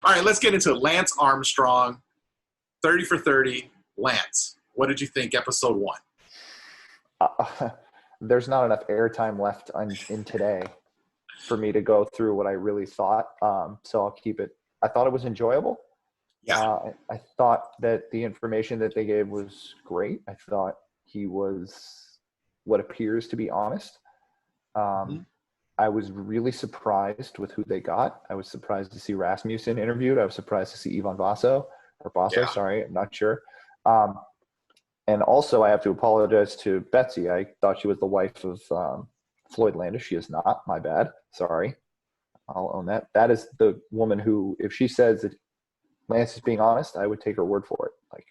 All right, let's get into it. Lance Armstrong, 30 for 30. Lance, what did you think episode 1? There's not enough airtime left in today for me to go through what I really thought. So I'll keep it. I thought it was enjoyable. Yeah. I thought that the information that they gave was great. I thought he was what appears to be honest. I was really surprised with who they got. I was surprised to see Rasmussen interviewed. I was surprised to see Ivan Basso. Sorry, I'm not sure. And also, I have to apologize to Betsy. I thought she was the wife of Floyd Landis. She is not. My bad. Sorry. I'll own that. That is the woman who, if she says that Lance is being honest, I would take her word for it. Like,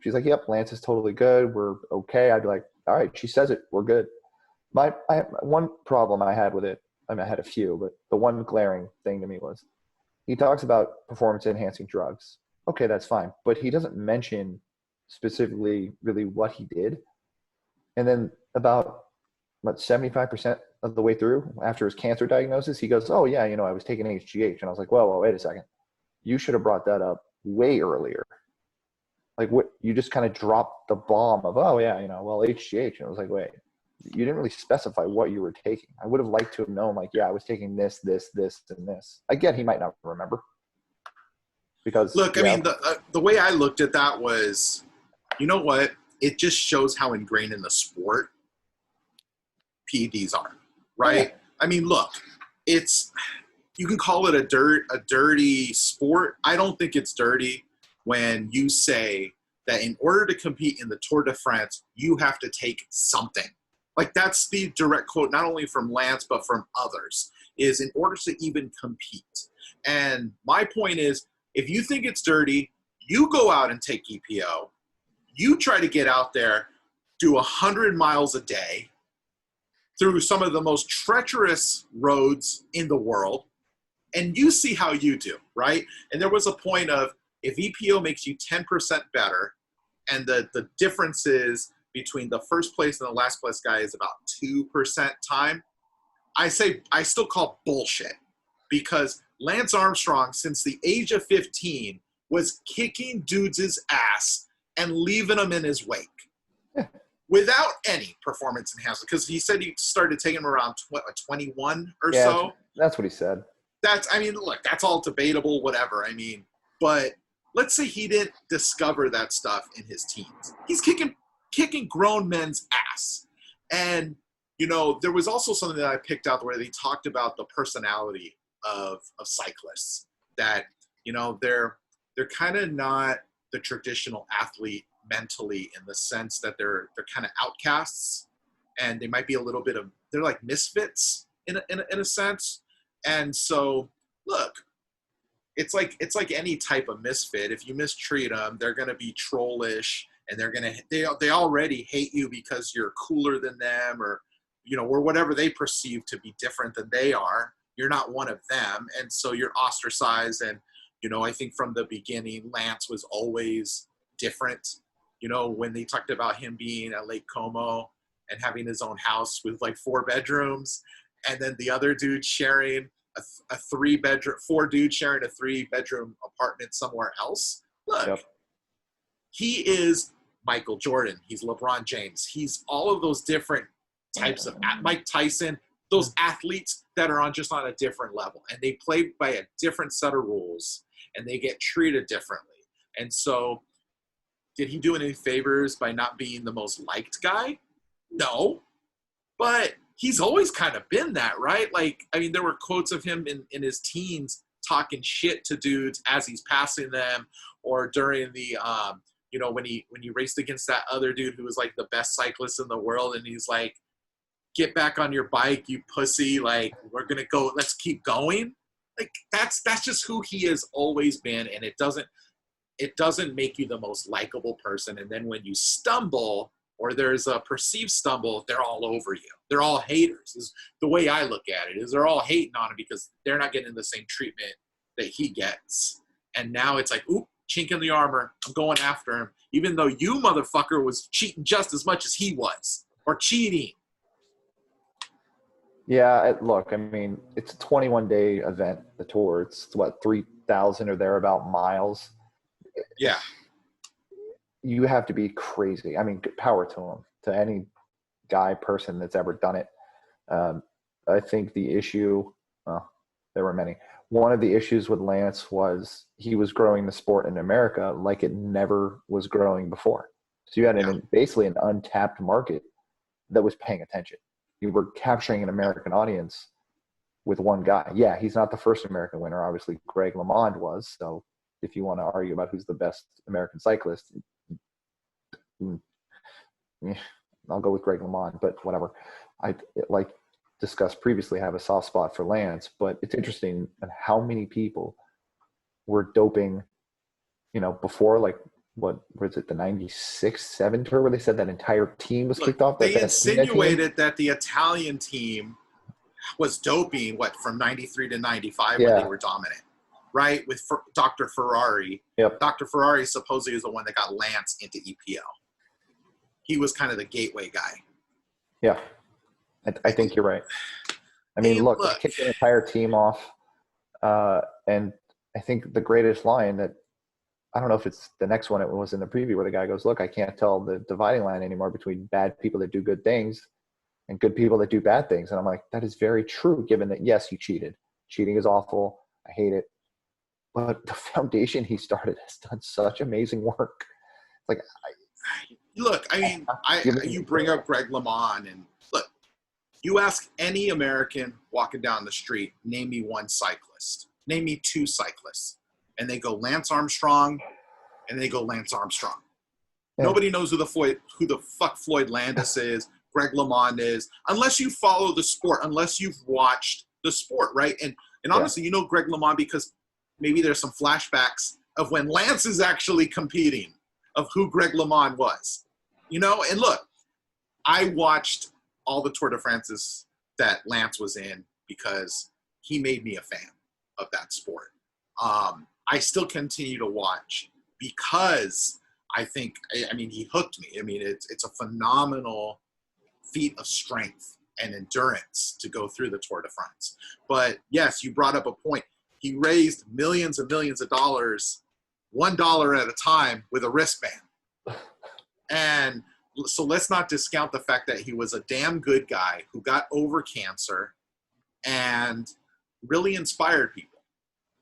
she's like, yep, Lance is totally good. We're okay. I'd be like, all right, she says it. We're good. One problem I had with it, I had a few, but the one glaring thing to me was he talks about performance-enhancing drugs. Okay, that's fine. But he doesn't mention specifically really what he did. And then about 75% of the way through, after his cancer diagnosis, he goes, oh, yeah, I was taking HGH. And I was like, well, wait a second. You should have brought that up way earlier. Like, what? You just kind of dropped the bomb of, oh, yeah, HGH. And I was like, wait, you didn't really specify what you were taking. I would have liked to have known, like, yeah, I was taking this, and this. I get he might not remember. Because look, I mean, the way I looked at that was, you know what? It just shows how ingrained in the sport PEDs are, right? Yeah. I mean, look, you can call it a dirty sport. I don't think it's dirty when you say that in order to compete in the Tour de France, you have to take something. Like, that's the direct quote, not only from Lance, but from others, is in order to even compete. And my point is, if you think it's dirty, you go out and take EPO. You try to get out there, do 100 miles a day through some of the most treacherous roads in the world, and you see how you do, right? And there was a point of, if EPO makes you 10% better, and the differences between the first place and the last place guy is about 2% time, I still call bullshit, because Lance Armstrong, since the age of 15, was kicking dudes' ass and leaving them in his wake without any performance enhancement. Because he said he started taking them around 21 or so. That's what he said. Look, that's all debatable, whatever. I mean, but let's say he didn't discover that stuff in his teens. He's kicking grown men's ass. And, there was also something that I picked out where they talked about the personality of cyclists, that, they're kind of not the traditional athlete mentally, in the sense that they're kind of outcasts, and they might be they're like misfits in a sense. And so, look, it's like any type of misfit. If you mistreat them, they're going to be trollish, and they already hate you because you're cooler than them, or whatever they perceive to be different than they are. You're not one of them, and so you're ostracized. And I think from the beginning, Lance was always different. When they talked about him being at Lake Como and having his own house with like 4 bedrooms, and then the other dude sharing a 3-bedroom, 4 dudes sharing a 3-bedroom apartment somewhere else. Look, yep. He is Michael Jordan. He's LeBron James. He's all of those different types of Mike Tyson, those athletes that are on a different level, and they play by a different set of rules, and they get treated differently. And so, did he do any favors by not being the most liked guy? No, but he's always kind of been that, right? Like, I mean, there were quotes of him in his teens talking shit to dudes as he's passing them, or during the, when he raced against that other dude who was like the best cyclist in the world, and he's like, "Get back on your bike, you pussy! Like, we're gonna go. Let's keep going." Like, that's just who he has always been, and it doesn't make you the most likable person. And then when you stumble, or there's a perceived stumble, they're all over you. They're all haters. Is the way I look at it. Is they're all hating on him because they're not getting the same treatment that he gets. And now it's like, oop, chink in the armor. I'm going after him, even though you motherfucker was cheating just as much as he was, or cheating. Yeah, look, I mean, it's a 21-day event, the tour. It's what, 100,000 or thereabout miles. Yeah. You have to be crazy. I mean, power to him, to any guy, person that's ever done it. I think the issue, well, there were many. One of the issues with Lance was he was growing the sport in America like it never was growing before. So you had basically an untapped market that was paying attention. You were capturing an American audience with one guy. Yeah, he's not the first American winner. Obviously, Greg LeMond was. So if you want to argue about who's the best American cyclist, I'll go with Greg LeMond, but whatever. Like discussed previously, have a soft spot for Lance, but it's interesting how many people were doping, before, like, what was it, the 96-7 tour where they said that entire team was kicked off? They insinuated that the Italian team was doping, from 93 to 95 when they were dominant, right? With Dr. Ferrari. Yep. Dr. Ferrari supposedly is the one that got Lance into EPO. He was kind of the gateway guy. Yeah, I think you're right. I mean, look, they kicked the entire team off. And I think the greatest line that, I don't know if it's the next one, it was in the preview where the guy goes, look, I can't tell the dividing line anymore between bad people that do good things and good people that do bad things. And I'm like, that is very true, given that, yes, you cheated. Cheating is awful. I hate it. But the foundation he started has done such amazing work. Like, look, I mean, you bring up Greg LeMond, and look, you ask any American walking down the street, name me one cyclist. Name me two cyclists. And they go Lance Armstrong, and they go Lance Armstrong. Yeah. Nobody knows who the fuck Floyd Landis is, Greg LeMond is, unless you follow the sport, unless you've watched the sport, right? And honestly, Greg LeMond because maybe there's some flashbacks of when Lance is actually competing, of who Greg LeMond was. And look, I watched all the Tour de France's that Lance was in because he made me a fan of that sport. I still continue to watch because I think, he hooked me. It's a phenomenal feat of strength and endurance to go through the Tour de France. But yes, you brought up a point. He raised millions and millions of dollars, $1 at a time, with a wristband. And so let's not discount the fact that he was a damn good guy who got over cancer and really inspired people.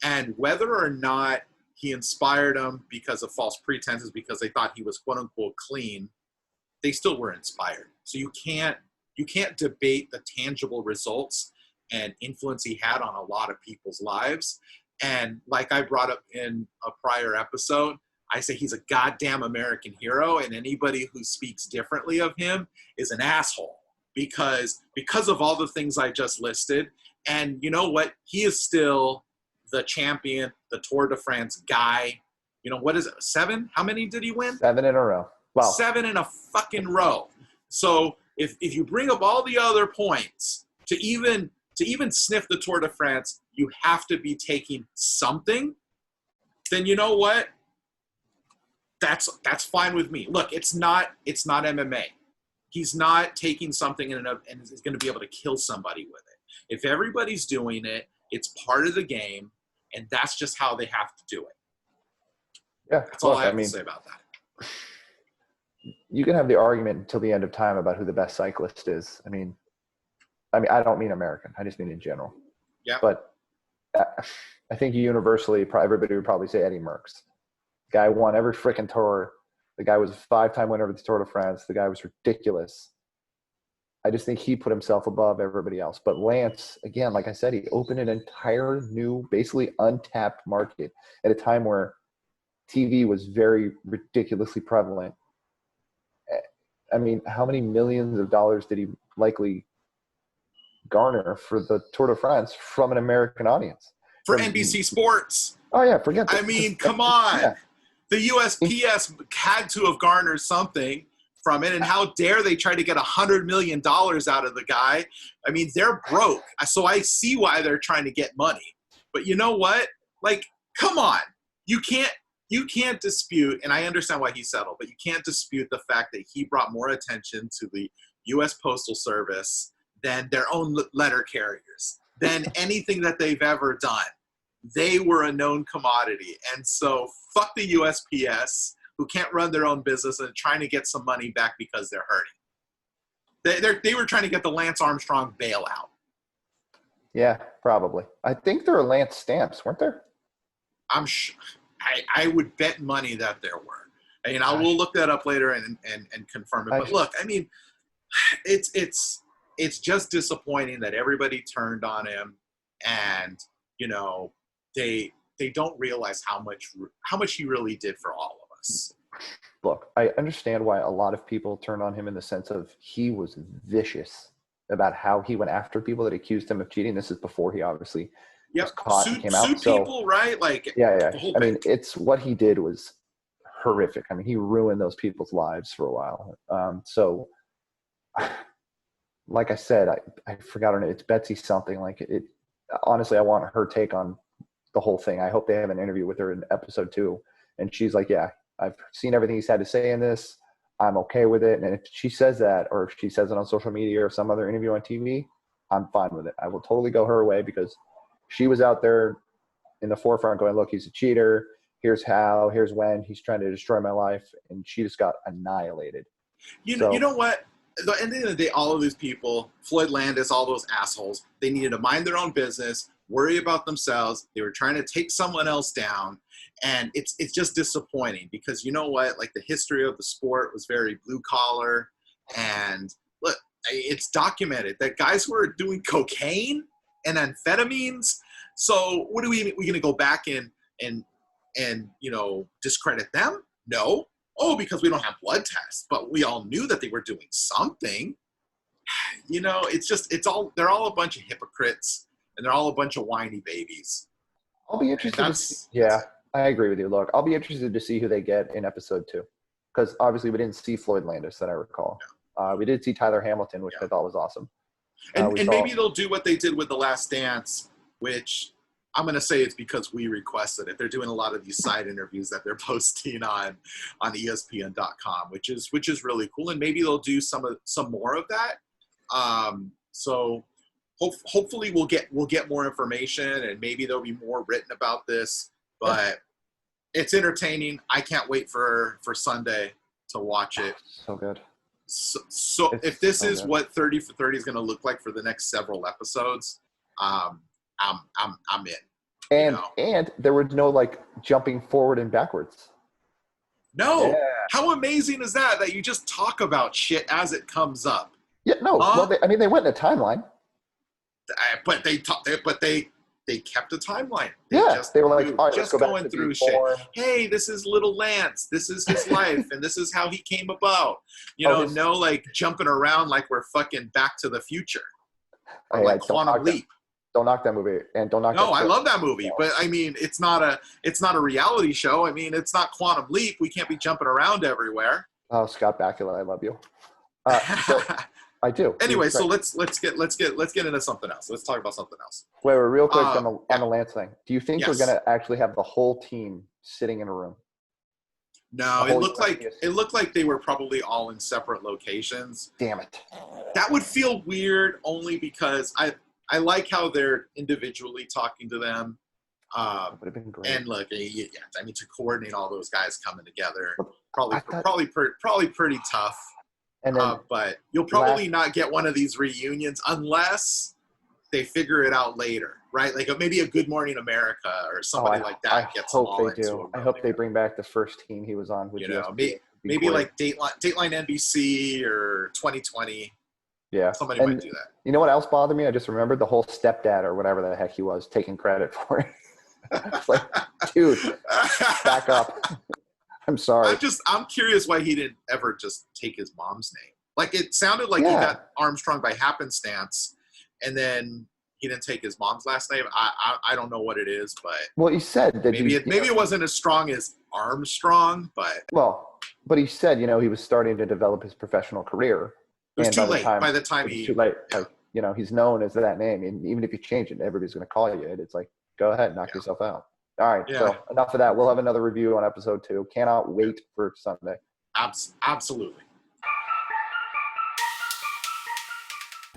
And whether or not he inspired them because of false pretenses, because they thought he was quote unquote clean, they still were inspired. So you can't debate the tangible results and influence he had on a lot of people's lives. And like I brought up in a prior episode, I say he's a goddamn American hero, and anybody who speaks differently of him is an asshole because of all the things I just listed. And you know what? He is still the champion, the Tour de France guy. What is it, 7? How many did he win? 7 in a row. Wow. 7 in a fucking row. So if you bring up all the other points, to even sniff the Tour de France, you have to be taking something. Then you know what? That's fine with me. Look, it's not MMA. He's not taking something and is going to be able to kill somebody with it. If everybody's doing it, it's part of the game, and that's just how they have to do it. Yeah, that's all I have to say about that. You can have the argument until the end of time about who the best cyclist is. I mean, I don't mean American. I just mean in general. Yeah. But I think universally, everybody would probably say Eddie Merckx. The guy won every freaking tour. The guy was a 5-time winner of the Tour de France. The guy was ridiculous. I just think he put himself above everybody else. But Lance, again, like I said, he opened an entire new, basically untapped market at a time where TV was very ridiculously prevalent. How many millions of dollars did he likely garner for the Tour de France from an American audience? For NBC Sports. Oh, yeah, forget that. Come on. Yeah. The USPS had to have garnered something from it, and how dare they try to get $100 million out of the guy? They're broke, so I see why they're trying to get money. But you know what? Like, come on. You can't dispute, and I understand why he settled, but you can't dispute the fact that he brought more attention to the U.S. Postal Service than their own letter carriers, than anything that they've ever done. they were a known commodity. And so fuck the USPS, who can't run their own business and trying to get some money back because they're hurting. They were trying to get the Lance Armstrong bailout. Yeah, probably. I think there were Lance stamps, weren't there? I'm sure. I would bet money that there were. And I will look that up later and confirm it. But look, I mean, it's just disappointing that everybody turned on him, and you know they don't realize how much he really did for all of us. Look, I understand why a lot of people turned on him in the sense of he was vicious about how he went after people that accused him of cheating. This is before he obviously was caught and came out. Sued people, right? Like, yeah. I mean, it's what he did was horrific. I mean, he ruined those people's lives for a while. So, like I said, I forgot her name. It's Betsy something. Like it. Honestly, I want her take on the whole thing. I hope they have an interview with her in episode 2. And she's like, yeah, I've seen everything he's had to say in this. I'm okay with it. And if she says that, or if she says it on social media or some other interview on TV, I'm fine with it. I will totally go her way because she was out there in the forefront going, look, he's a cheater. Here's how, here's when, he's trying to destroy my life. And she just got annihilated. You know what? At the end of the day, all of these people, Floyd Landis, all those assholes, they needed to mind their own business, worry about themselves. They were trying to take someone else down. And it's just disappointing because you know what? Like the history of the sport was very blue collar. And look, it's documented that guys were doing cocaine and amphetamines. So what we going to go back and discredit them? No. Oh, because we don't have blood tests, but we all knew that they were doing something. They're all a bunch of hypocrites and they're all a bunch of whiny babies. I'll be interested. Yeah, I agree with you. Look, I'll be interested to see who they get in episode 2. Because obviously we didn't see Floyd Landis that I recall. Yeah. We did see Tyler Hamilton, which I thought was awesome. And maybe they'll do what they did with The Last Dance, which I'm going to say it's because we requested it. They're doing a lot of these side interviews that they're posting on ESPN.com, which is really cool. And maybe they'll do some more of that. So hopefully we'll get more information, and maybe there'll be more written about this. But it's entertaining. I can't wait for Sunday to watch it. So good. So if this is what 30 for 30 is going to look like for the next several episodes, I'm in. And there was no like jumping forward and backwards. No. Yeah. How amazing is that you just talk about shit as it comes up? Yeah, no. Well, they went in a timeline. But they kept a timeline. They were like, all right, just going through shit. Hey, this is little Lance. This is his life, and this is how he came about. No like jumping around like we're fucking Back to the Future or like Quantum Leap. Don't knock that movie, and don't knock. No, I love that movie, but I mean, it's not a reality show. I mean, it's not Quantum Leap. We can't be jumping around everywhere. Oh, Scott Bakula, I love you. I do. Anyway, so let's get into something else. Let's talk about something else. Wait, real quick on the Lance thing. Do you think we're gonna actually have the whole team sitting in a room? No, it looked like they were probably all in separate locations. Damn it. That would feel weird only because I like how they're individually talking to them. Would have been great. And look, I mean, to coordinate all those guys coming together, probably pretty tough. And then but you'll probably not get one of these reunions unless they figure it out later, right? Like maybe a Good Morning America or somebody like that gets them all into them. I hope they bring back the first team he was on. Maybe like Dateline NBC or 2020. Yeah. Somebody might do that. You know what else bothered me? I just remembered the whole stepdad or whatever the heck he was taking credit for it. It's like, dude, back up. I'm sorry. I'm curious why he didn't ever just take his mom's name. Like it sounded like he got Armstrong by happenstance, and then he didn't take his mom's last name. I don't know what it is, but he said that maybe it wasn't as strong as Armstrong, but he said he was starting to develop his professional career. It was too late. By the time too late. Yeah. Like, he's known as that name, and even if you change it, everybody's going to call you it. It's like, go ahead, knock yourself out. All right, so enough of that. We'll have another review on episode 2. Cannot wait for Sunday. Absolutely.